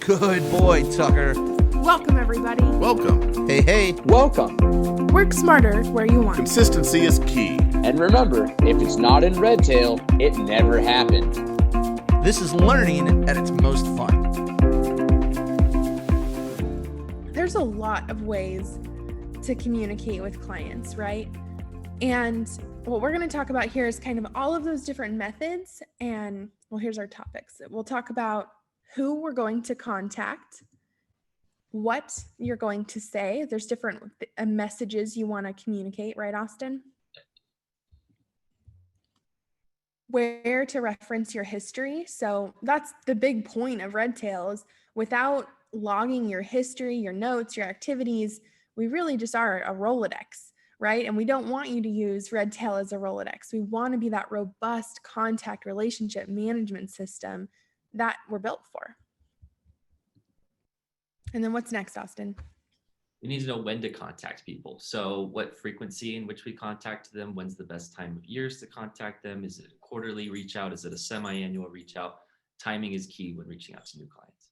Good boy, Tucker. Welcome, everybody. Welcome. Hey. Welcome. Work smarter where you want. Consistency is key. And remember, if it's not in Redtail, it never happened. This is learning at its most fun. There's a lot of ways to communicate with clients, right? And what we're going to talk about here is kind of all of those different methods. And well, here's our topics. We'll talk about who we're going to contact, what you're going to say. There's different messages you want to communicate, right, Austin? Where to reference your history. So that's the big point of Redtail, is without logging your history, your notes, your activities, we really just are a Rolodex, right? And we don't want you to use Redtail as a Rolodex. We want to be that robust contact relationship management system that we're built for. And then what's next, Austin? We need to know when to contact people. So what frequency in which we contact them, when's the best time of years to contact them? Is it a quarterly reach out? Is it a semi-annual reach out? Timing is key when reaching out to new clients.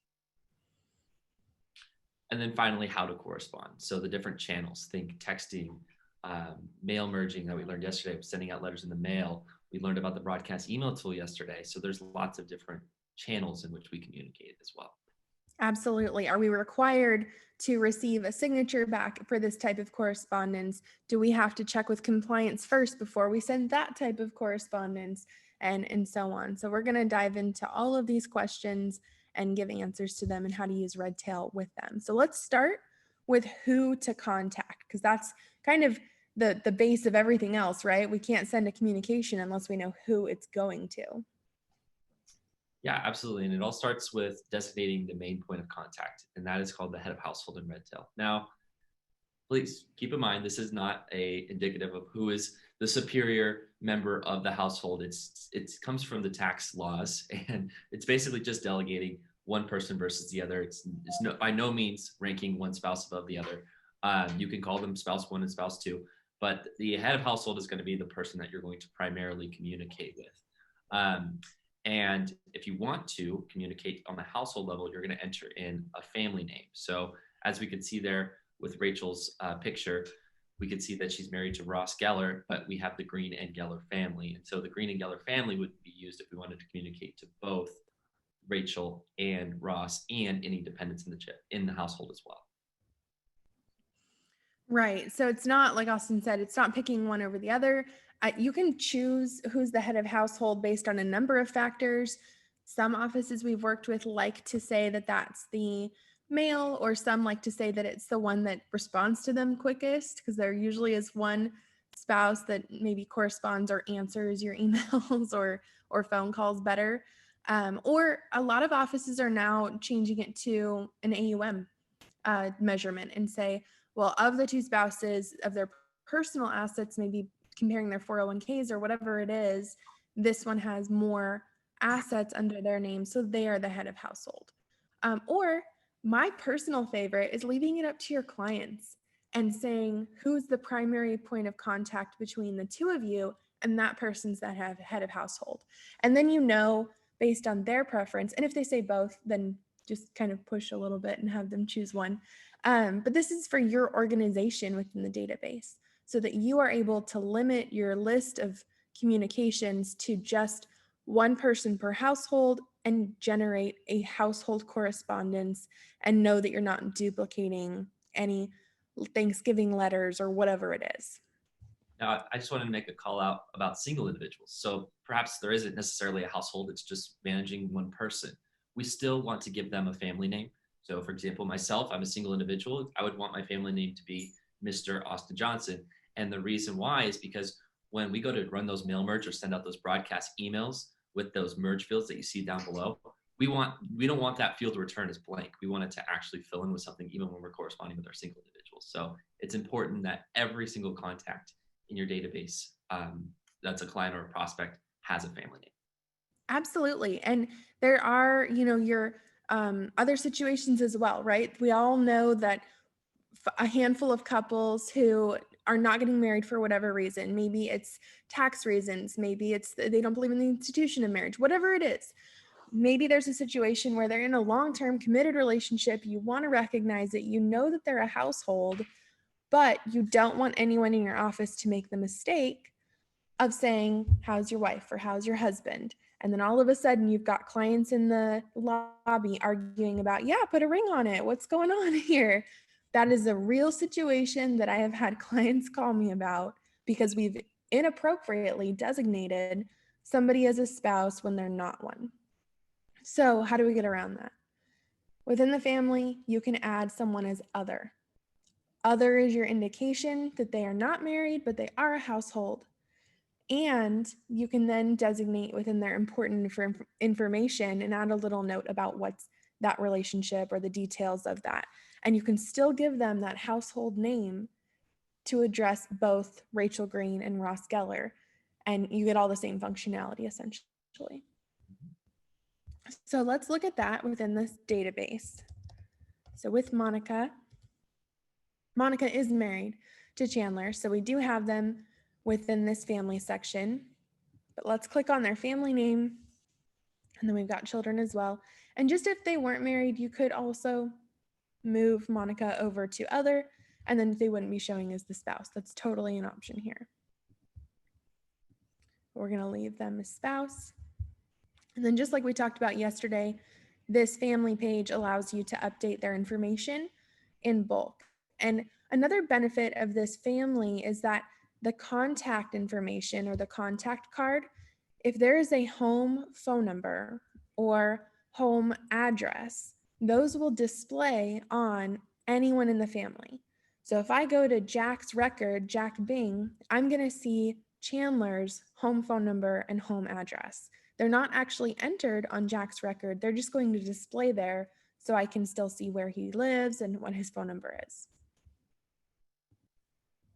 And then finally, how to correspond. So the different channels, think texting, mail merging that we learned yesterday, sending out letters in the mail. We learned about the broadcast email tool yesterday. So there's lots of different channels in which we communicate as well. Absolutely. Are we required to receive a signature back for this type of correspondence? Do we have to check with compliance first before we send that type of correspondence, and so on? So we're going to dive into all of these questions and give answers to them and how to use Redtail with them. So let's start with who to contact, because that's kind of the base of everything else, right? We can't send a communication unless we know who it's going to. Yeah, absolutely. And it all starts with designating the main point of contact, and that is called the head of household in Redtail. Now, please keep in mind, this is not indicative of who is the superior member of the household. It comes from the tax laws, and it's basically just delegating one person versus the other. It's by no means ranking one spouse above the other. You can call them spouse one and spouse two, but the head of household is going to be the person that you're going to primarily communicate with. And if you want to communicate on the household level, you're going to enter in a family name. So as we could see there with Rachel's picture, we could see that she's married to Ross Geller, but we have the Green and Geller family. And so the Green and Geller family would be used if we wanted to communicate to both Rachel and Ross and any dependents in the household as well. Right. So it's not, like Austin said, it's not picking one over the other. You can choose who's the head of household based on a number of factors. Some offices we've worked with like to say that that's the male, or some like to say that it's the one that responds to them quickest, because there usually is one spouse that maybe corresponds or answers your emails or phone calls better. Or a lot of offices are now changing it to an AUM measurement and say, well, of the two spouses, of their personal assets, maybe comparing their 401ks or whatever it is, this one has more assets under their name, so they are the head of household. Or my personal favorite is leaving it up to your clients and saying who's the primary point of contact between the two of you, and that person's that head of household. And then you know, based on their preference, and if they say both, then just kind of push a little bit and have them choose one. But this is for your organization within the database, so that you are able to limit your list of communications to just one person per household and generate a household correspondence, and know that you're not duplicating any Thanksgiving letters or whatever it is. Now, I just wanted to make a call out about single individuals. So perhaps there isn't necessarily a household, it's just managing one person. We still want to give them a family name. So for example, myself, I'm a single individual. I would want my family name to be Mr. Austin Johnson. And the reason why is because when we go to run those mail merge or send out those broadcast emails with those merge fields that you see down below, we don't want that field to return as blank. We want it to actually fill in with something, even when we're corresponding with our single individuals. So it's important that every single contact in your database that's a client or a prospect has a family name. Absolutely. And there are, your other situations as well, right? We all know that a handful of couples who are not getting married for whatever reason, maybe it's tax reasons, maybe it's they don't believe in the institution of marriage, whatever it is, maybe there's a situation where they're in a long-term committed relationship. You want to recognize it. You know that they're a household, but you don't want anyone in your office to make the mistake of saying, how's your wife or how's your husband? And then all of a sudden you've got clients in the lobby arguing about, yeah, put a ring on it. What's going on here? That is a real situation that I have had clients call me about because we've inappropriately designated somebody as a spouse when they're not one. So how do we get around that? Within the family, you can add someone as other. Other is your indication that they are not married, but they are a household. And you can then designate within their important information and add a little note about what's that relationship or the details of that. And you can still give them that household name to address both Rachel Green and Ross Geller. And you get all the same functionality essentially. So let's look at that within this database. So with Monica is married to Chandler. So we do have them within this family section, but let's click on their family name. And then we've got children as well. And just if they weren't married, you could also move Monica over to other, and then they wouldn't be showing as the spouse. That's totally an option here. We're going to leave them as spouse. And then just like we talked about yesterday, this family page allows you to update their information in bulk. And another benefit of this family is that the contact information or the contact card, if there is a home phone number or home address, those will display on anyone in the family. So if I go to Jack's record, Jack Bing, I'm going to see Chandler's home phone number and home address. They're not actually entered on Jack's record. They're just going to display there so I can still see where he lives and what his phone number is.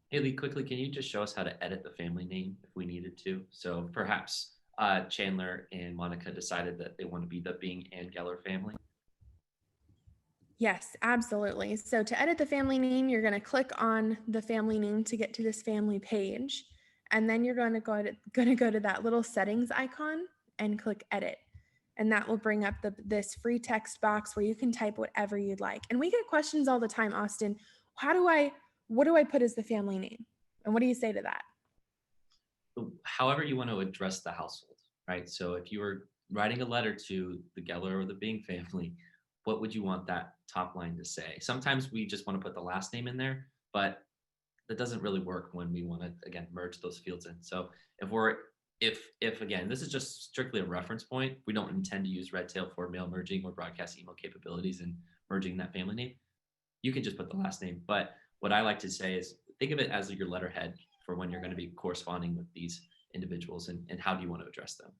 Haley, quickly, can you just show us how to edit the family name if we needed to? So perhaps Chandler and Monica decided that they want to be the Bing and Geller family. Yes, absolutely. So to edit the family name, you're going to click on the family name to get to this family page. And then you're going to go to that little settings icon and click edit. And that will bring up this free text box where you can type whatever you'd like. And we get questions all the time, Austin. What do I put as the family name? And what do you say to that? However you want to address the household, right? So if you were writing a letter to the Geller or the Bing family, what would you want that top line to say? Sometimes we just want to put the last name in there, but that doesn't really work when we want to, again, merge those fields in. So if again, this is just strictly a reference point, we don't intend to use Redtail for mail merging or broadcast email capabilities and merging that family name, you can just put the last name. But what I like to say is think of it as your letterhead for when you're going to be corresponding with these individuals and how do you want to address them.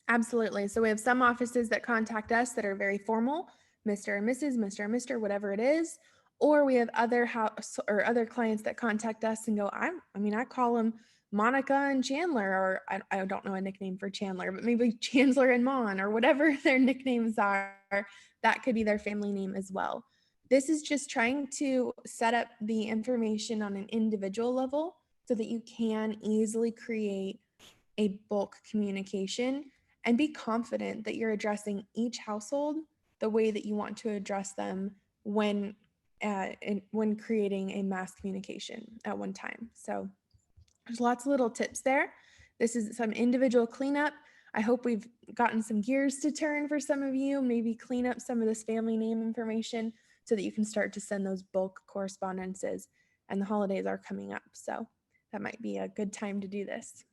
Absolutely. So we have some offices that contact us that are very formal, Mr. and Mrs., Mr. and Mr., whatever it is. Or we have other clients that contact us and go, I call them Monica and Chandler, or I don't know a nickname for Chandler, but maybe Chandler and Mon or whatever their nicknames are. That could be their family name as well. This is just trying to set up the information on an individual level so that you can easily create a bulk communication and be confident that you're addressing each household the way that you want to address them when creating a mass communication at one time. So there's lots of little tips there. This is some individual cleanup. I hope we've gotten some gears to turn for some of you, maybe clean up some of this family name information so that you can start to send those bulk correspondences, and the holidays are coming up. So that might be a good time to do this.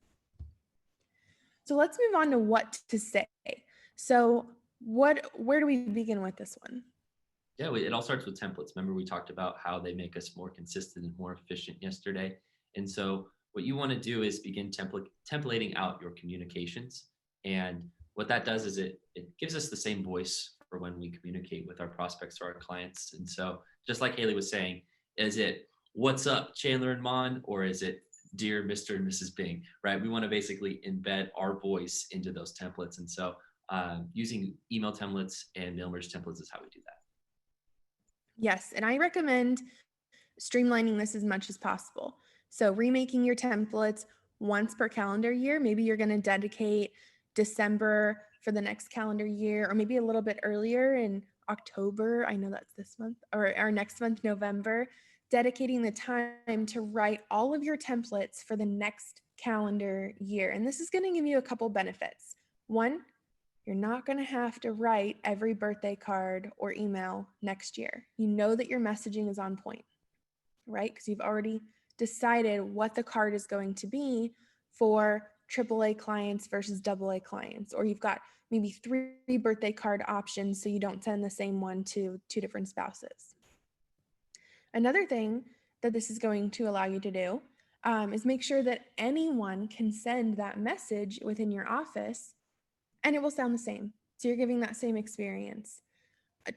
So let's move on to what to say. So where do we begin with this one? Yeah, it all starts with templates. Remember, we talked about how they make us more consistent and more efficient yesterday. And so what you want to do is begin templating out your communications. And what that does is it gives us the same voice for when we communicate with our prospects or our clients. And so just like Haley was saying, is it what's up, Chandler and Mon, or is it dear Mr. and Mrs. Bing, right? We want to basically embed our voice into those templates. And so using email templates and mail merge templates is how we do that. Yes, and I recommend streamlining this as much as possible. So remaking your templates once per calendar year. Maybe you're going to dedicate December for the next calendar year, or maybe a little bit earlier in October. I know that's this month, or next month, November, dedicating the time to write all of your templates for the next calendar year. And this is going to give you a couple benefits. One, you're not going to have to write every birthday card or email next year. You know that your messaging is on point, right? Because you've already decided what the card is going to be for AAA clients versus AA clients, or you've got maybe 3 birthday card options so you don't send the same one to 2 different spouses. Another thing that this is going to allow you to do is make sure that anyone can send that message within your office and it will sound the same. So you're giving that same experience.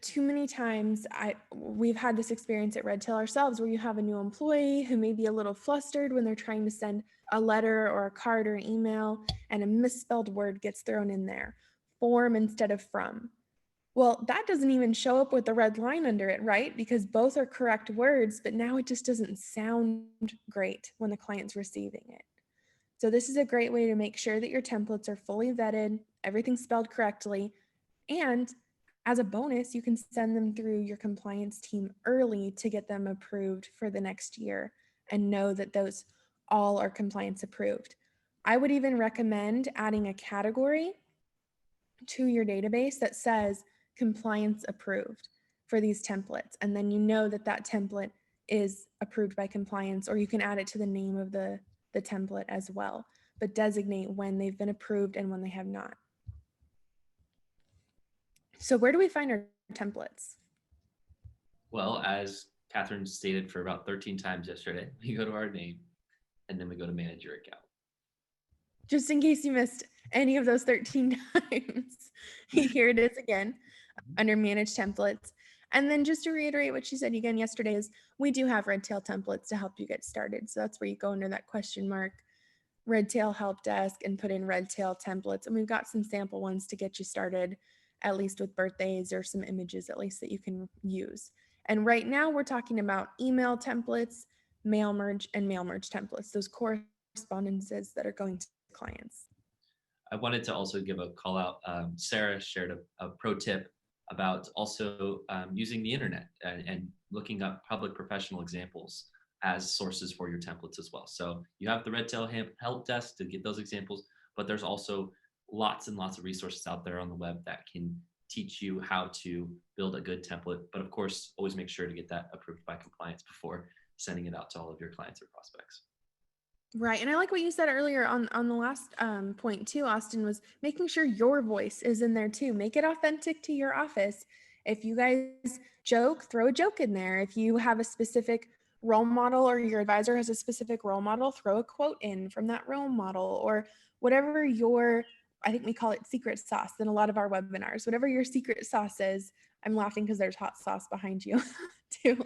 Too many times we've had this experience at Redtail ourselves where you have a new employee who may be a little flustered when they're trying to send a letter or a card or an email and a misspelled word gets thrown in there, form instead of from. Well, that doesn't even show up with the red line under it, right? Because both are correct words, but now it just doesn't sound great when the client's receiving it. So this is a great way to make sure that your templates are fully vetted, everything's spelled correctly, and as a bonus, you can send them through your compliance team early to get them approved for the next year and know that those all are compliance approved. I would even recommend adding a category to your database that says compliance approved for these templates. And then you know that that template is approved by compliance, or you can add it to the name of the template as well, but designate when they've been approved and when they have not. So where do we find our templates? Well, as Catherine stated for about 13 times yesterday, we go to our name and then we go to manage your account. Just in case you missed any of those 13 times, here it is again under manage templates. And then just to reiterate what she said again yesterday is we do have Redtail templates to help you get started. So that's where you go under that question mark, Redtail help desk, and put in Redtail templates. And we've got some sample ones to get you started, at least with birthdays or some images at least that you can use. And right now we're talking about email templates, mail merge, and mail merge templates, those correspondences that are going to clients. I wanted to also give a call out. Sarah shared a pro tip about also using the internet and looking up public professional examples as sources for your templates as well. So you have the Redtail help desk to get those examples, but there's also lots and lots of resources out there on the web that can teach you how to build a good template. But of course, always make sure to get that approved by compliance before sending it out to all of your clients or prospects. Right. And I like what you said earlier on the last point too, Austin, was making sure your voice is in there too. Make it authentic to your office. If you guys joke, throw a joke in there. If you have a specific role model or your advisor has a specific role model, throw a quote in from that role model, or whatever your, I think we call it secret sauce in a lot of our webinars, whatever your secret sauce is. I'm laughing because there's hot sauce behind you too.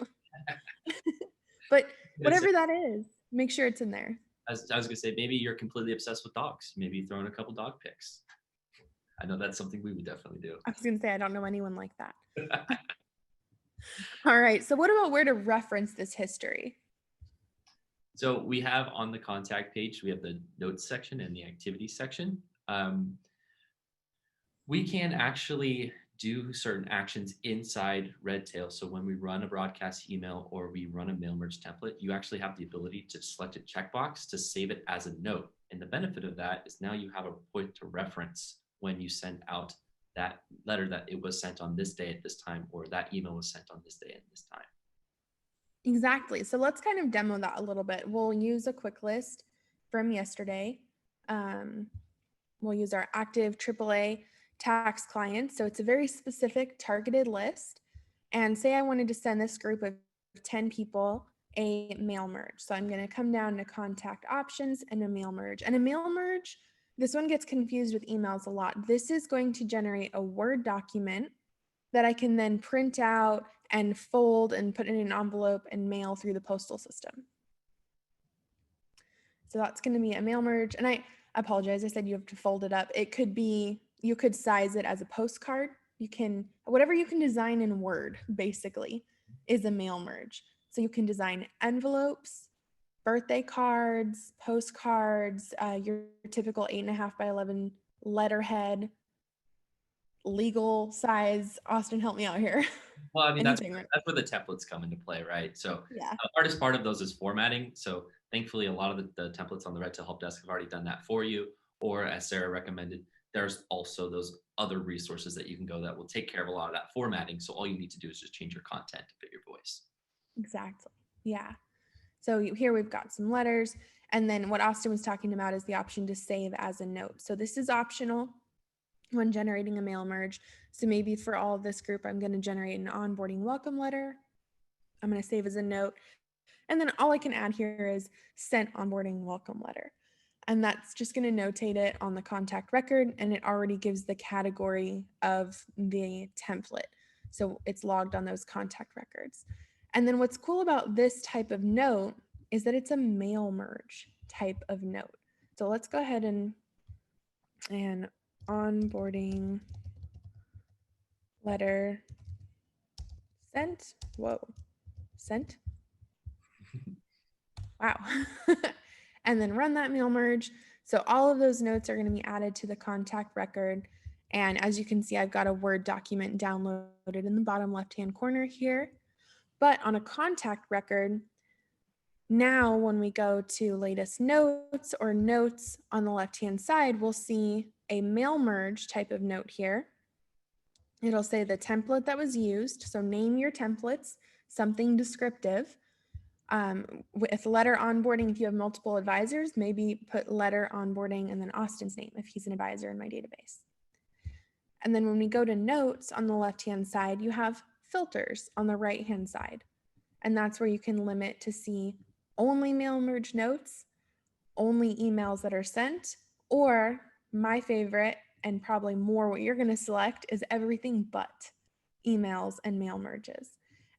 But whatever that is, make sure it's in there. I was going to say, maybe you're completely obsessed with dogs. Maybe throw in a couple dog pics. I know that's something we would definitely do. I was going to say, I don't know anyone like that. All right. So what about where to reference this history? So we have on the contact page, we have the notes section and the activities section. We can actually do certain actions inside Redtail. So when we run a broadcast email or we run a mail merge template, you actually have the ability to select a checkbox to save it as a note. And the benefit of that is now you have a point to reference when you send out that letter that it was sent on this day at this time, or that email was sent on this day at this time. Exactly. So let's kind of demo that a little bit. We'll use a quick list from yesterday. We'll use our active AAA tax clients. So it's a very specific targeted list. And say I wanted to send this group of 10 people a mail merge. So I'm going to come down to contact options and a mail merge. And a mail merge, this one gets confused with emails a lot. This is going to generate a Word document that I can then print out and fold and put in an envelope and mail through the postal system. So that's going to be a mail merge. And I apologize, I said you have to fold it up. It could be, you could size it as a postcard. You can, whatever you can design in Word, basically, is a mail merge. So you can design envelopes, birthday cards, postcards, your typical 8.5 by 11 letterhead, legal size. Austin, help me out here. Well, I mean, that's Anything. that's where the templates come into play, right? So Yeah. the hardest part of those is formatting. So thankfully, a lot of the templates on the Red Tail Help Desk have already done that for you. Or as Sarah recommended, there's also those other resources that you can go that will take care of a lot of that formatting. So all you need to do is just change your content to fit your voice. Exactly. Yeah. So here we've got some letters. And then what Austin was talking about is the option to save as a note. So this is optional when generating a mail merge. So maybe for all of this group, I'm going to generate an onboarding welcome letter. I'm going to save as a note. And then all I can add here is sent onboarding welcome letter. And that's just going to notate it on the contact record. And it already gives the category of the template. So it's logged on those contact records. And then what's cool about this type of note is that it's a mail merge type of note. So let's go ahead and onboarding letter sent. Whoa, sent. Wow. And then run that mail merge. So all of those notes are going to be added to the contact record. And as you can see, I've got a Word document downloaded in the bottom left-hand corner here. But on a contact record, now when we go to latest notes or notes on the left-hand side, we'll see a mail merge type of note here. It'll say the template that was used. So name your templates, something descriptive. With letter onboarding, if you have multiple advisors, maybe put letter onboarding and then Austin's name if he's an advisor in my database. And then when we go to notes on the left-hand side, you have filters on the right-hand side. And that's where you can limit to see only mail merge notes, only emails that are sent, or my favorite and probably more what you're going to select is everything but emails and mail merges.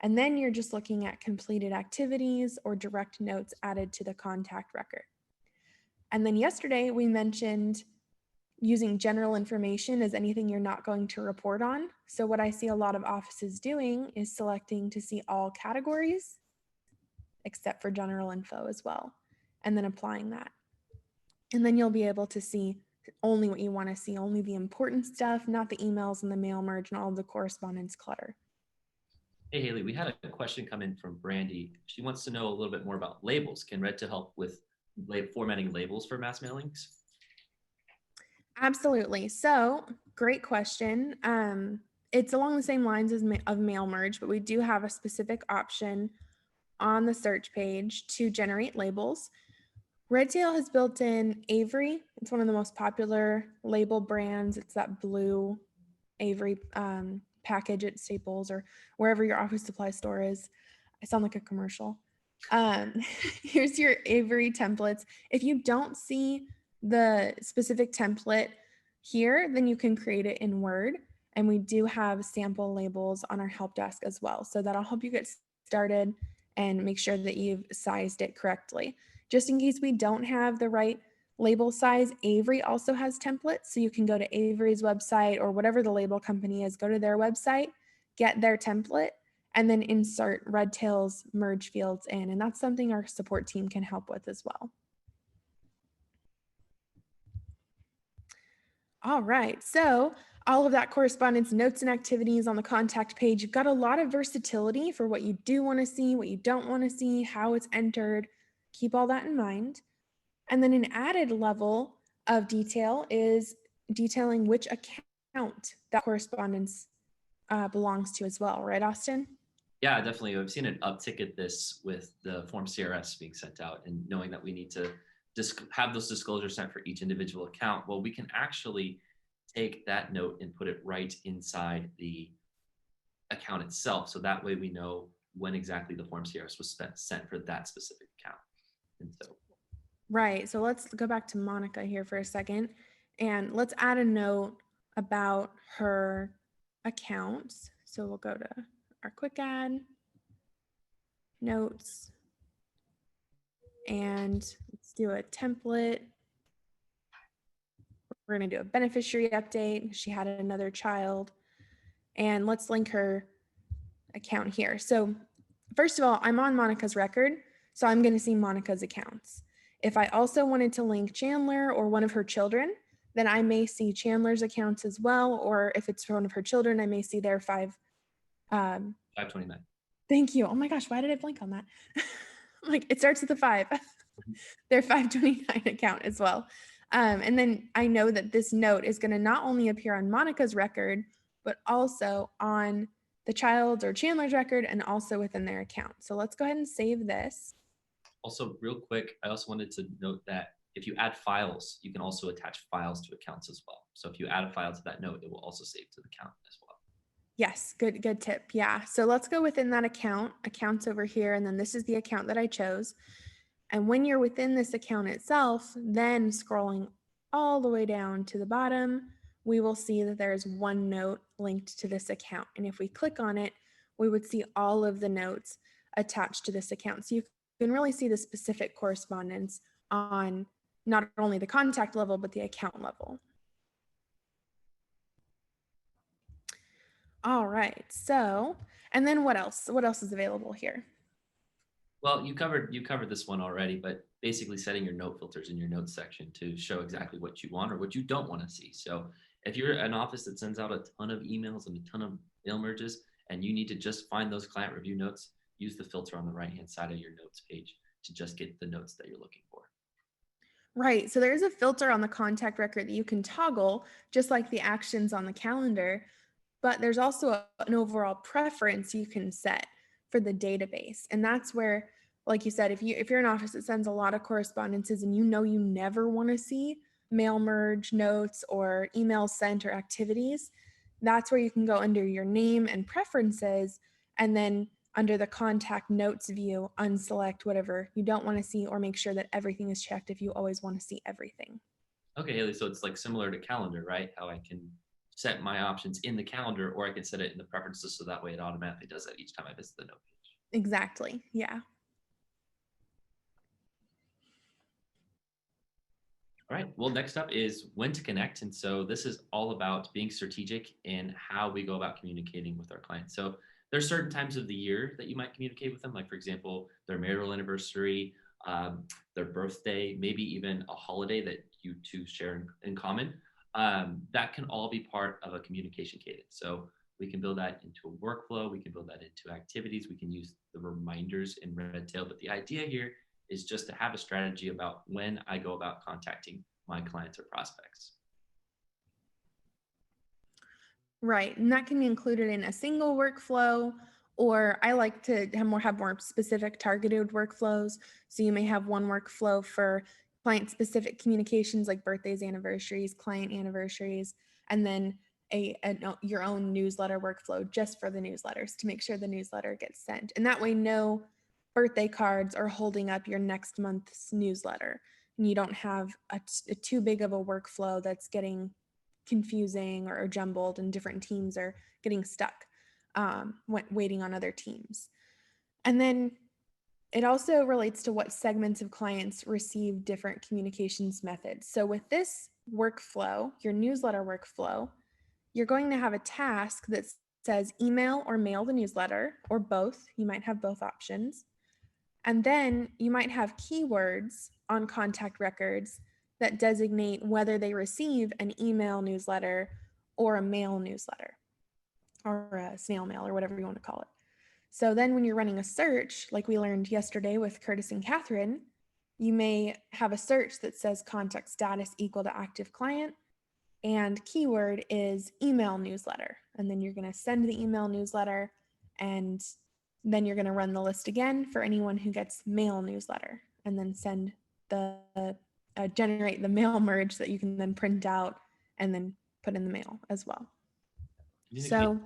And then you're just looking at completed activities or direct notes added to the contact record. And then yesterday we mentioned using general information as anything you're not going to report on. So what I see a lot of offices doing is selecting to see all categories except for general info as well, and then applying that. And then you'll be able to see only what you want to see, only the important stuff, not the emails and the mail merge and all of the correspondence clutter. Hey, Haley, we had a question come in from Brandy. She wants to know a little bit more about labels. Can Red Tail help with formatting labels for mass mailings? Absolutely. So great question. It's along the same lines as of mail merge, but we do have a specific option on the search page to generate labels. Red Tail has built in Avery. It's one of the most popular label brands. It's that blue Avery package at Staples or wherever your office supply store is. I sound like a commercial. Here's your Avery templates. If you don't see the specific template here, then you can create it in Word. And we do have sample labels on our help desk as well. So that'll help you get started and make sure that you've sized it correctly. Just in case we don't have the right label size, Avery also has templates. So you can go to Avery's website or whatever the label company is, go to their website, get their template, and then insert Red Tail's merge fields in. And that's something our support team can help with as well. All right, so all of that correspondence, notes, and activities on the contact page, you've got a lot of versatility for what you do want to see, what you don't want to see, how it's entered. Keep all that in mind. And then an added level of detail is detailing which account that correspondence belongs to as well, right, Austin? Yeah, definitely. I've seen an uptick at this with the form CRS being sent out and knowing that we need to just have those disclosures sent for each individual account. Well, we can actually take that note and put it right inside the account itself. So that way we know when exactly the form CRS was sent for that specific account. And so. Right. So let's go back to Monica here for a second and let's add a note about her accounts. So we'll go to our quick add notes and let's do a template. We're going to do a beneficiary update. She had another child and let's link her account here. So first of all, I'm on Monica's record. So I'm going to see Monica's accounts. If I also wanted to link Chandler or one of her children, then I may see Chandler's accounts as well, or if it's for one of her children, I may see their 529. Thank you. Oh my gosh, why did I blank on that? Like, it starts with a 5. Their 529 account as well. And then I know that this note is going to not only appear on Monica's record, but also on the child's or Chandler's record and also within their account. So let's go ahead and save this. Also, real quick, I also wanted to note that if you add files, you can also attach files to accounts as well. So if you add a file to that note, it will also save to the account as well. Yes, good tip. Yeah. So let's go within that account, accounts over here, and then this is the account that I chose. And when you're within this account itself, then scrolling all the way down to the bottom, we will see that there is one note linked to this account. And if we click on it, we would see all of the notes attached to this account. So you can really see the specific correspondence on not only the contact level, but the account level. All right. So, and then what else? What else is available here? Well, you covered this one already, but basically setting your note filters in your notes section to show exactly what you want or what you don't want to see. So if you're an office that sends out a ton of emails and a ton of mail merges, and you need to just find those client review notes, use the filter on the right-hand side of your notes page to just get the notes that you're looking for. Right. So there's a filter on the contact record that you can toggle, just like the actions on the calendar, but there's also an overall preference you can set for the database. And that's where, like you said, if you're an office that sends a lot of correspondences and you know you never want to see mail merge notes or emails sent or activities, that's where you can go under your name and preferences, and then under the contact notes view, unselect whatever you don't want to see, or make sure that everything is checked if you always want to see everything. Okay, Haley, so it's like similar to calendar, right? How I can set my options in the calendar, or I can set it in the preferences so that way it automatically does that each time I visit the note page. Exactly. Yeah. All right, well, next up is when to connect. And so this is all about being strategic in how we go about communicating with our clients. So there's certain times of the year that you might communicate with them, like for example, their marital anniversary, their birthday, maybe even a holiday that you two share in common. That can all be part of a communication cadence. So we can build that into a workflow. We can build that into activities. We can use the reminders in Redtail. But the idea here is just to have a strategy about when I go about contacting my clients or prospects. Right. And that can be included in a single workflow, or I like to have more specific targeted workflows. So you may have one workflow for client specific communications like birthdays, anniversaries, client anniversaries, and then your own newsletter workflow just for the newsletters to make sure the newsletter gets sent. And that way, no birthday cards are holding up your next month's newsletter. And you don't have a too big of a workflow that's getting confusing or jumbled and different teams are getting stuck waiting on other teams. And then it also relates to what segments of clients receive different communications methods. So with this workflow, your newsletter workflow, you're going to have a task that says email or mail the newsletter, or both. You might have both options. And then you might have keywords on contact records that designate whether they receive an email newsletter or a mail newsletter or a snail mail or whatever you want to call it. So then when you're running a search, like we learned yesterday with Curtis and Catherine, you may have a search that says contact status equal to active client, and keyword is email newsletter. And then you're going to send the email newsletter, and then you're going to run the list again for anyone who gets mail newsletter, and then send generate the mail merge that you can then print out and then put in the mail as well. So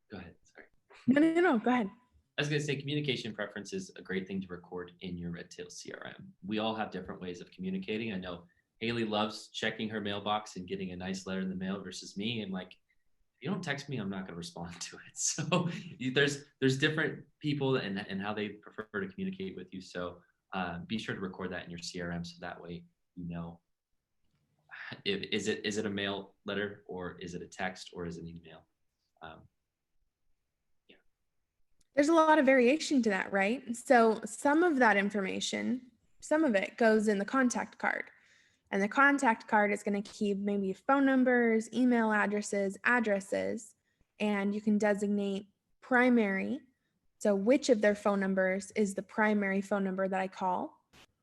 go ahead. Sorry. No, go ahead. I was going to say communication preference is a great thing to record in your Redtail CRM. We all have different ways of communicating. I know Haley loves checking her mailbox and getting a nice letter in the mail versus me. And like, if you don't text me, I'm not going to respond to it. So there's different people and how they prefer to communicate with you. So be sure to record that in your CRM so that way you know is it a mail letter, or is it a text, or is it an email? Yeah. There's a lot of variation to that, right? So some of that information, some of it goes in the contact card. And the contact card is going to keep maybe phone numbers, email addresses, and you can designate primary. So which of their phone numbers is the primary phone number that I call,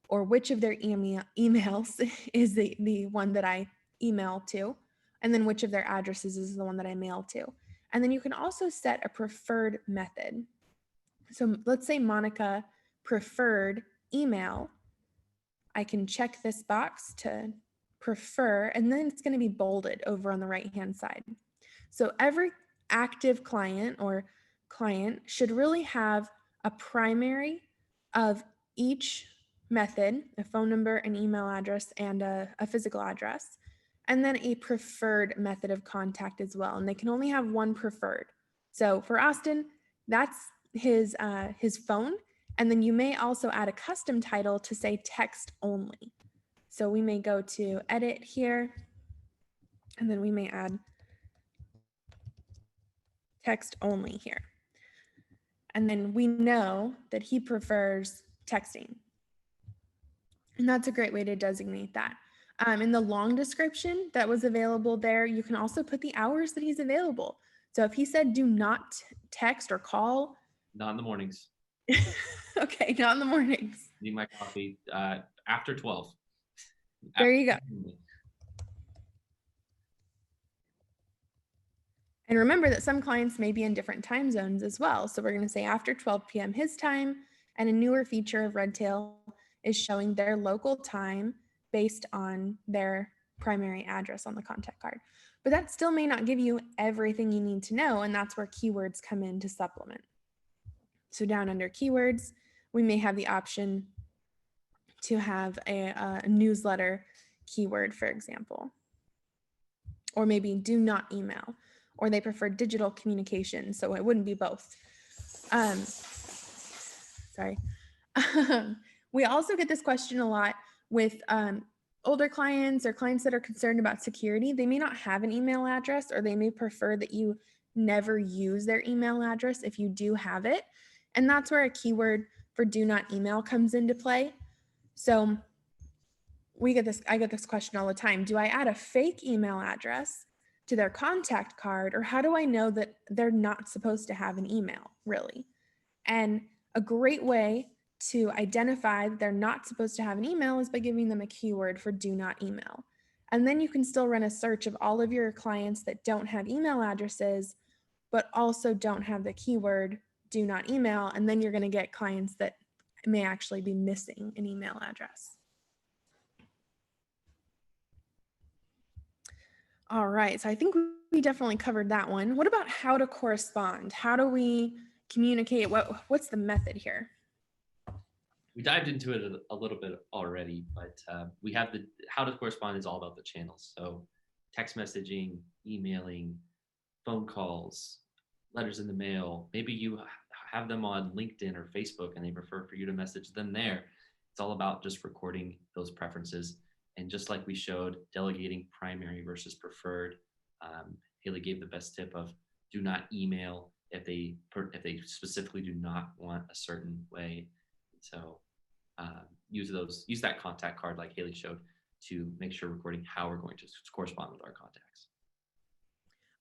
or which of their emails is the one that I email to, and then which of their addresses is the one that I mail to. And then you can also set a preferred method. So let's say Monica preferred email. I can check this box to prefer, and then it's going to be bolded over on the right-hand side. So every active client or client should really have a primary of each method, a phone number, an email address, and a physical address, and then a preferred method of contact as well. And they can only have one preferred. So for Austin, that's his phone. And then you may also add a custom title to say text only. So we may go to edit here, and then we may add text only here. And then we know that he prefers texting. And that's a great way to designate that. In the long description that was available there, you can also put the hours that he's available. So if he said do not text or call. Not in the mornings. Okay, not in the mornings. Need my coffee after 12. There you go. And remember that some clients may be in different time zones as well. So we're going to say after 12 p.m. his time, and a newer feature of Redtail is showing their local time based on their primary address on the contact card. But that still may not give you everything you need to know, and that's where keywords come in to supplement. So down under keywords, we may have the option to have a newsletter keyword, for example, or maybe do not email, or they prefer digital communication, so it wouldn't be both. Sorry. We also get this question a lot with older clients or clients that are concerned about security. They may not have an email address, or they may prefer that you never use their email address if you do have it. And that's where a keyword for do not email comes into play. So I get this question all the time. Do I add a fake email address to their contact card, or how do I know that they're not supposed to have an email, really? And a great way to identify that they're not supposed to have an email is by giving them a keyword for do not email. And then you can still run a search of all of your clients that don't have email addresses, but also don't have the keyword do not email. And then you're going to get clients that may actually be missing an email address. All right, so I think we definitely covered that one. What about how to correspond? How do we communicate? What's the method here? We dived into it a little bit already, but we have the how to correspond is all about the channels. So text messaging, emailing, phone calls, letters in the mail. Maybe you have them on LinkedIn or Facebook and they prefer for you to message them there. It's all about just recording those preferences. And just like we showed, delegating primary versus preferred. Haley gave the best tip of do not email if they specifically do not want a certain way. So use that contact card like Haley showed to make sure recording how we're going to correspond with our contacts.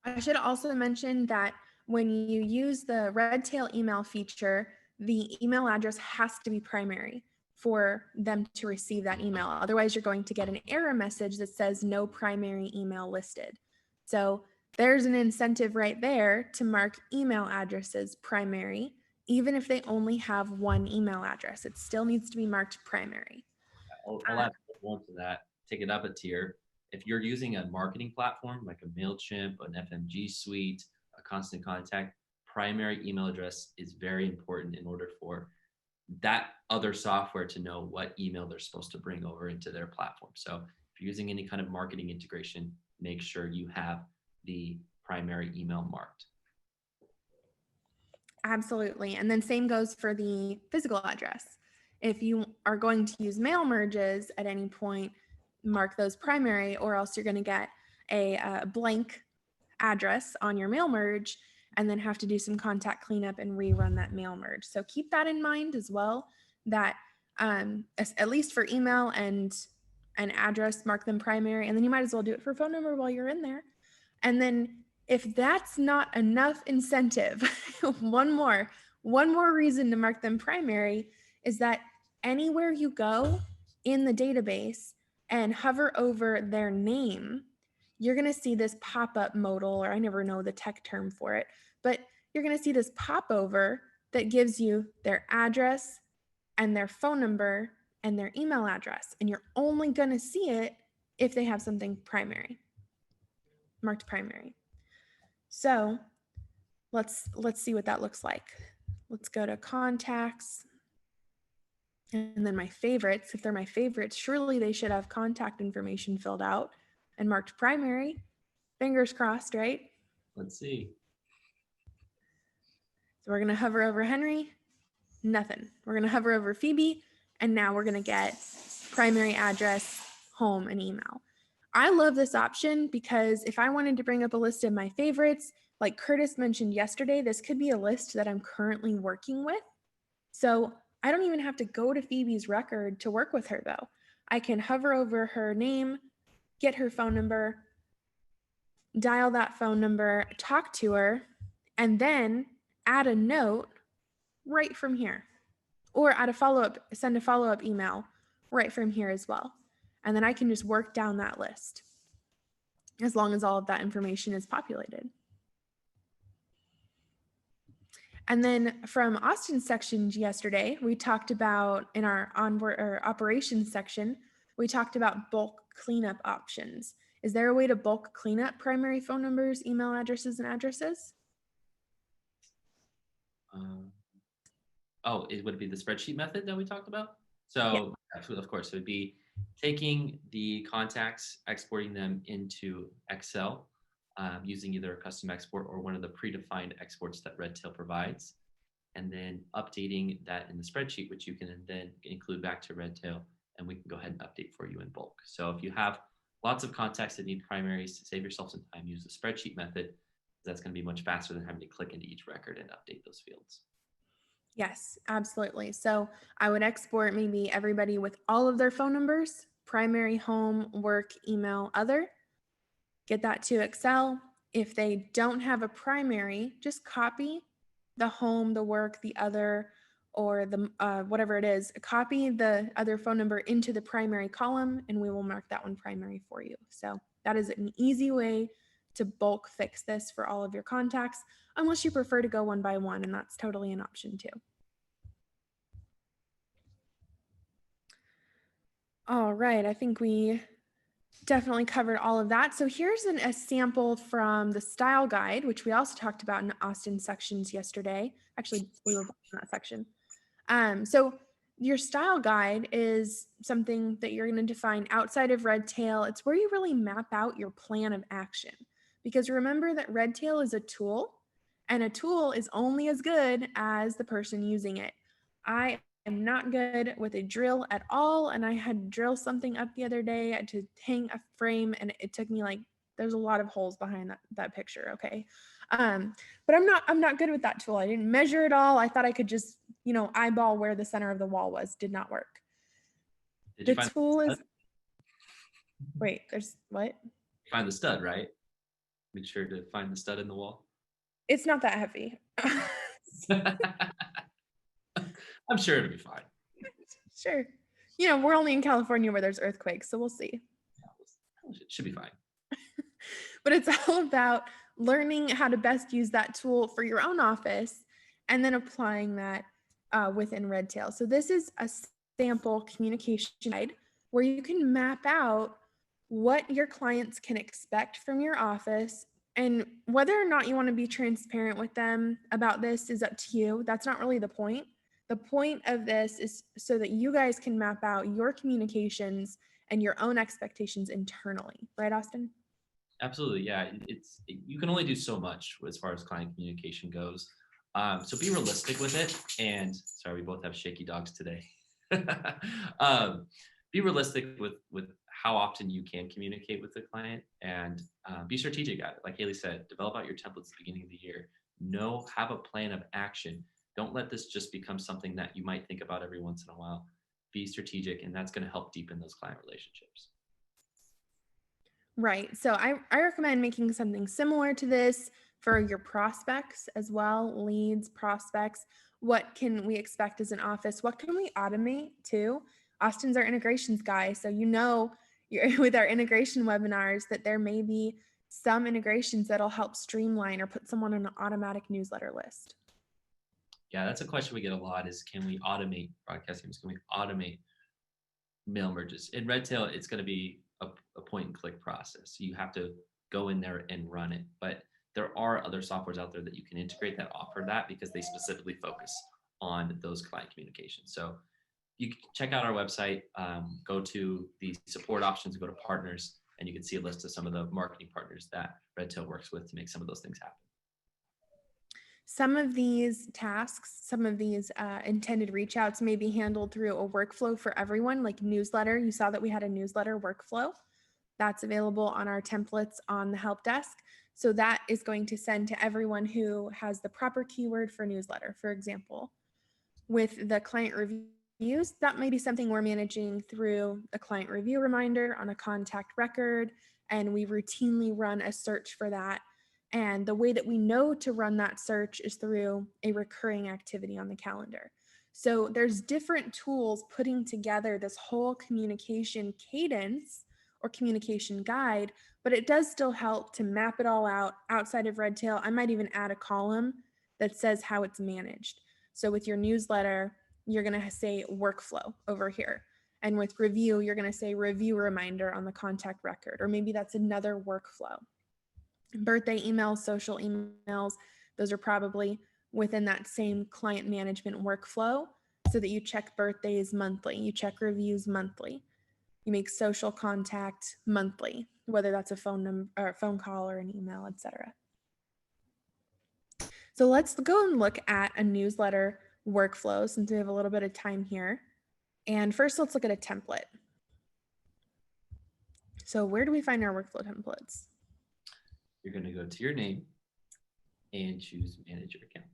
I should also mention that when you use the Redtail email feature, the email address has to be primary for them to receive that email. Otherwise, you're going to get an error message that says no primary email listed. So there's an incentive right there to mark email addresses primary, even if they only have one email address. It still needs to be marked primary. I'll add one to that, take it up a tier. If you're using a marketing platform like a MailChimp, an FMG suite, a constant contact, primary email address is very important in order for that other software to know what email they're supposed to bring over into their platform. So if you're using any kind of marketing integration, make sure you have the primary email marked. Absolutely. And then same goes for the physical address. If you are going to use mail merges at any point, mark those primary, or else you're going to get a blank address on your mail merge and then have to do some contact cleanup and rerun that mail merge. So keep that in mind as well, that at least for email and and address, mark them primary, and then you might as well do it for phone number while you're in there. And then if that's not enough incentive, one more reason to mark them primary is that anywhere you go in the database and hover over their name, you're going to see this pop-up modal, or I never know the tech term for it, but you're going to see this popover that gives you their address and their phone number and their email address. And you're only going to see it if they have something primary, marked primary. So let's see what that looks like. Let's go to contacts. And then my favorites. If they're my favorites, surely they should have contact information filled out and marked primary. Fingers crossed, right? Let's see. So we're going to hover over Henry. Nothing. We're going to hover over Phoebe. And now we're going to get primary address, home, and email. I love this option because if I wanted to bring up a list of my favorites, like Curtis mentioned yesterday, this could be a list that I'm currently working with. So I don't even have to go to Phoebe's record to work with her though. I can hover over her name, get her phone number, dial that phone number, talk to her, and then add a note right from here. Or add a follow-up, send a follow-up email right from here as well. And then I can just work down that list as long as all of that information is populated. And then from Austin's section yesterday, we talked about in our onboard or operations section, we talked about bulk cleanup options. Is there a way to bulk clean up primary phone numbers, email addresses, and addresses? It would be the spreadsheet method that we talked about. So of course, it would be taking the contacts, exporting them into Excel, using either a custom export or one of the predefined exports that Redtail provides, and then updating that in the spreadsheet, which you can then include back to Redtail, and we can go ahead and update for you in bulk. So if you have lots of contacts that need primaries, to save yourself some time, use the spreadsheet method. That's going to be much faster than having to click into each record and update those fields. Yes, absolutely. So I would export maybe everybody with all of their phone numbers, primary, home, work, email, other, get that to Excel. If they don't have a primary, just copy the home, the work, the other, or the whatever it is, copy the other phone number into the primary column, and we will mark that one primary for you. So that is an easy way to bulk fix this for all of your contacts, unless you prefer to go one by one, and that's totally an option too. All right, I think we definitely covered all of that. So here's a sample from the style guide, which we also talked about in Austin's sections yesterday. Actually, we were in that section. So your style guide is something that you're going to define outside of Redtail. It's where you really map out your plan of action. Because remember that Redtail is a tool, and a tool is only as good as the person using it. I am not good with a drill at all, and I had to drill something up the other day to hang a frame, and it took me like, there's a lot of holes behind that picture, okay? But I'm not good with that tool. I didn't measure it all. I thought I could just, eyeball where the center of the wall was. Did not work. Did you The find tool the is, wait, there's what? find the stud, right? Make sure to find the stud in the wall. It's not that heavy. I'm sure it'll be fine. Sure. We're only in California where there's earthquakes, so we'll see. It should be fine. But it's all about learning how to best use that tool for your own office and then applying that within Redtail. So this is a sample communication guide where you can map out what your clients can expect from your office, and whether or not you want to be transparent with them about this is up to you. That's not really the point. The point of this is so that you guys can map out your communications and your own expectations internally. Right, Austin? Absolutely, yeah. You can only do so much as far as client communication goes. So be realistic with it. And sorry, we both have shaky dogs today. Be realistic with how often you can communicate with the client, and be strategic at it. Like Haley said, develop out your templates at the beginning of the year. Have a plan of action. Don't let this just become something that you might think about every once in a while. be strategic, and that's going to help deepen those client relationships. Right. So I recommend making something similar to this for your prospects as well, leads, prospects. What can we expect as an office? What can we automate too? Austin's our integrations guy. So with our integration webinars that there may be some integrations that'll help streamline or put someone on an automatic newsletter list. Yeah, that's a question we get a lot is, can we automate broadcast emails? Can we automate mail merges? In Redtail, it's going to be a point and click process. You have to go in there and run it. But there are other softwares out there that you can integrate that offer that, because they specifically focus on those client communications. So you can check out our website, go to the support options, go to partners, and you can see a list of some of the marketing partners that Redtail works with to make some of those things happen. Some of these tasks, some of these intended reach outs may be handled through a workflow for everyone, like newsletter. You saw that we had a newsletter workflow that's available on our templates on the help desk. So that is going to send to everyone who has the proper keyword for newsletter. For example, with the client reviews, that may be something we're managing through a client review reminder on a contact record, and we routinely run a search for that. And the way that we know to run that search is through a recurring activity on the calendar. So there's different tools putting together this whole communication cadence or communication guide, but it does still help to map it all out outside of Redtail. I might even add a column that says how it's managed. So with your newsletter, you're going to say workflow over here. And with review, you're going to say review reminder on the contact record, or maybe that's another workflow. Birthday emails, social emails, those are probably within that same client management workflow, so that you check birthdays monthly, you check reviews monthly, you make social contact monthly, whether that's a phone number or a phone call or an email, etc. So let's go and look at a newsletter workflow since we have a little bit of time here. And first, let's look at a template. So where do we find our workflow templates? You're going to go to your name and choose manage your account.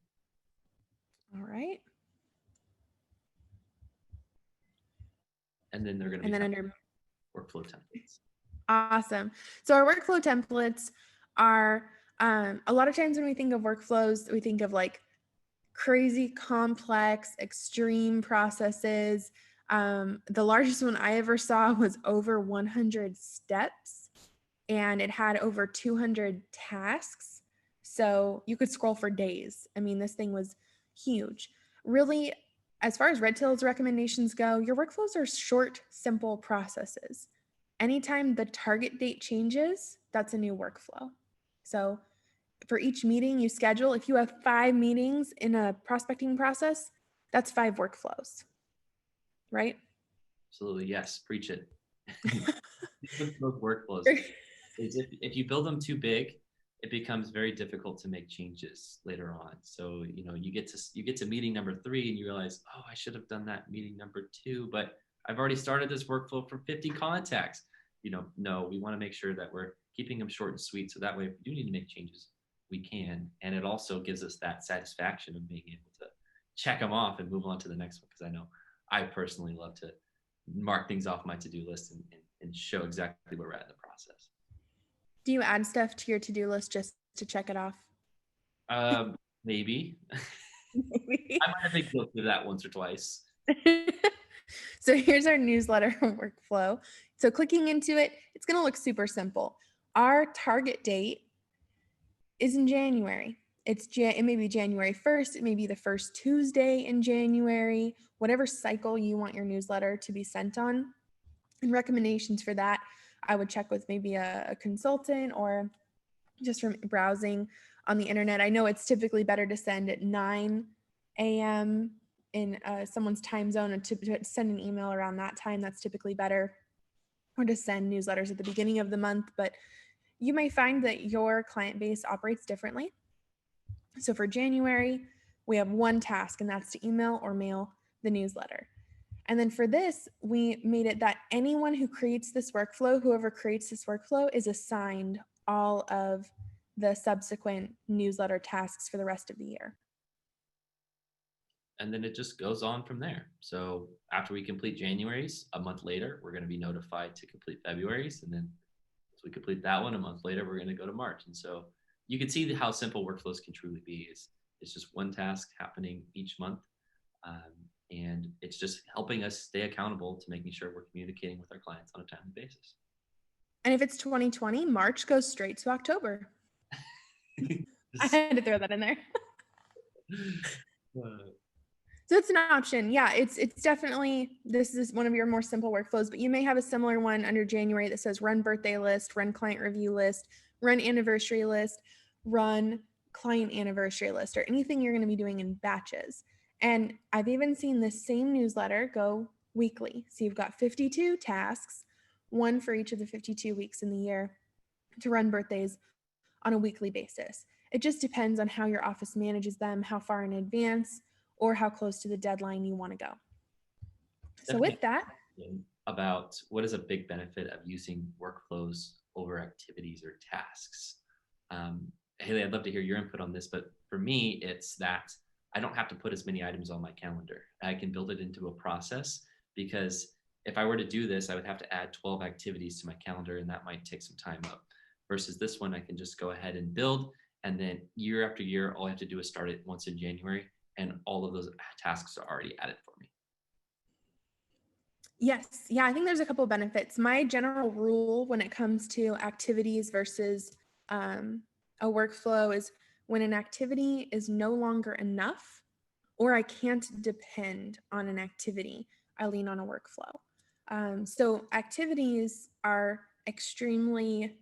All right. And then they're going to be under workflow templates. Awesome. So our workflow templates are a lot of times when we think of workflows, we think of like crazy complex, extreme processes. The largest one I ever saw was over 100 steps. And it had over 200 tasks. So you could scroll for days. I mean, this thing was huge. Really, as far as Redtail's recommendations go, your workflows are short, simple processes. Anytime the target date changes, that's a new workflow. So for each meeting you schedule, if you have 5 meetings in a prospecting process, that's 5 workflows, right? Absolutely. Yes. Preach it. Those workflows. Is if you build them too big, it becomes very difficult to make changes later on. So, you get to meeting number 3 and you realize, oh, I should have done that meeting number 2, but I've already started this workflow for 50 contacts. No, we want to make sure that we're keeping them short and sweet. So that way, if we do need to make changes, we can. And it also gives us that satisfaction of being able to check them off and move on to the next one. Because I know I personally love to mark things off my to-do list and show exactly where we're at in the process. Do you add stuff to your to-do list just to check it off? Maybe. Maybe. I might have been guilty of that once or twice. So here's our newsletter workflow. So clicking into it, it's going to look super simple. Our target date is in January. It may be January 1st. It may be the first Tuesday in January, whatever cycle you want your newsletter to be sent on. And recommendations for that, I would check with maybe a consultant or just from browsing on the internet. I know it's typically better to send at 9 a.m. in someone's time zone, and to send an email around that time. That's typically better, or to send newsletters at the beginning of the month. But you may find that your client base operates differently. So for January, we have one task, and that's to email or mail the newsletter. And then for this, we made it that anyone who creates this workflow, whoever creates this workflow, is assigned all of the subsequent newsletter tasks for the rest of the year. and then it just goes on from there. So after we complete January's, a month later, we're going to be notified to complete February's. And then as we complete that one, a month later, we're going to go to March. And so you can see how simple workflows can truly be. It's just one task happening each month. And it's just helping us stay accountable to making sure we're communicating with our clients on a timely basis. And if it's 2020, March goes straight to October. I had to throw that in there. So it's an option. Yeah, it's definitely, this is one of your more simple workflows, but you may have a similar one under January that says run birthday list, run client review list, run anniversary list, run client anniversary list, or anything you're going to be doing in batches. And I've even seen this same newsletter go weekly. So you've got 52 tasks, one for each of the 52 weeks in the year, to run birthdays on a weekly basis. It just depends on how your office manages them, how far in advance, or how close to the deadline you want to go. So with that, about what is a big benefit of using workflows over activities or tasks. Haley, I'd love to hear your input on this, but for me, it's that I don't have to put as many items on my calendar. I can build it into a process, because if I were to do this, I would have to add 12 activities to my calendar, and that might take some time up. Versus this one, I can just go ahead and build, and then year after year, all I have to do is start it once in January, and all of those tasks are already added for me. yes. Yeah, I think there's a couple of benefits. My general rule when it comes to activities versus a workflow is when an activity is no longer enough, or I can't depend on an activity, I lean on a workflow. So activities are extremely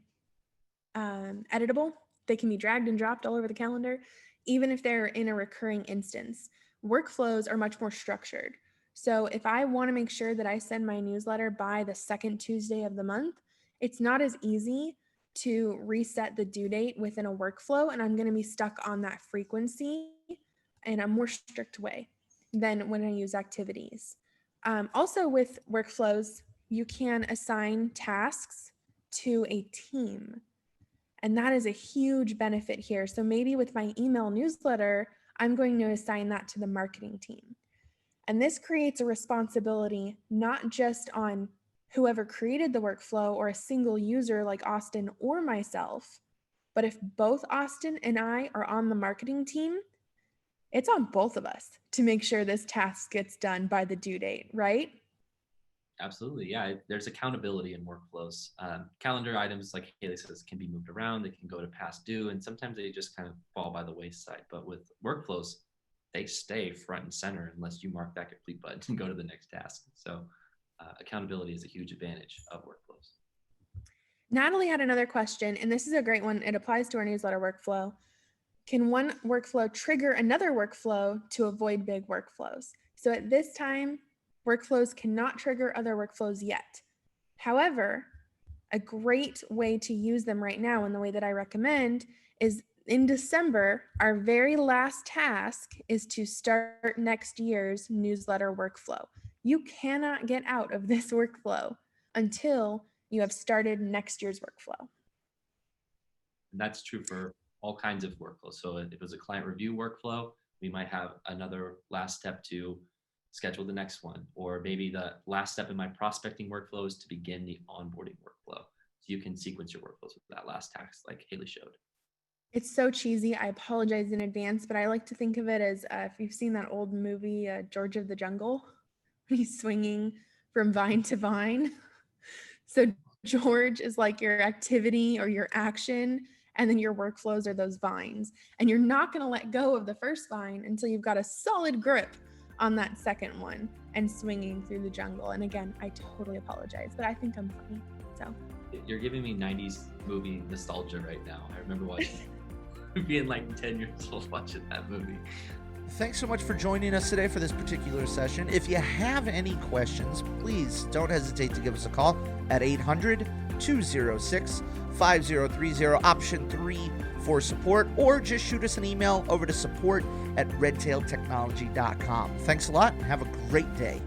editable. They can be dragged and dropped all over the calendar, even if they're in a recurring instance. Workflows are much more structured. So if I want to make sure that I send my newsletter by the second Tuesday of the month, it's not as easy to reset the due date within a workflow, and I'm going to be stuck on that frequency in a more strict way than when I use activities. Also with workflows, you can assign tasks to a team, and that is a huge benefit here. So maybe with my email newsletter, I'm going to assign that to the marketing team. And this creates a responsibility not just on whoever created the workflow or a single user like Austin or myself, but if both Austin and I are on the marketing team, it's on both of us to make sure this task gets done by the due date, right? Absolutely. Yeah. There's accountability in workflows. Calendar items, like Haley says, can be moved around. They can go to past due, and sometimes they just kind of fall by the wayside. But with workflows, they stay front and center unless you mark that complete button and go to the next task. So accountability is a huge advantage of workflows. Natalie had another question, and this is a great one. It applies to our newsletter workflow. Can one workflow trigger another workflow to avoid big workflows? So at this time, workflows cannot trigger other workflows yet. However, a great way to use them right now, and the way that I recommend, is in December, our very last task is to start next year's newsletter workflow. You cannot get out of this workflow until you have started next year's workflow. And that's true for all kinds of workflows. So if it was a client review workflow, we might have another last step to schedule the next one. Or maybe the last step in my prospecting workflow is to begin the onboarding workflow. So you can sequence your workflows with that last task like Haley showed. It's so cheesy. I apologize in advance, but I like to think of it as if you've seen that old movie, George of the Jungle, when he's swinging from vine to vine. So George is like your activity or your action, and then your workflows are those vines. And you're not going to let go of the first vine until you've got a solid grip on that second one and swinging through the jungle. And again, I totally apologize, but I think I'm funny. So you're giving me 90s movie nostalgia right now. I remember watching being like 10 years old watching that movie. Thanks so much for joining us today for this particular session. If you have any questions, please don't hesitate to give us a call at 800-206-5030, option 3 for support, or just shoot us an email over to support@redtailtechnology.com. Thanks a lot and have a great day.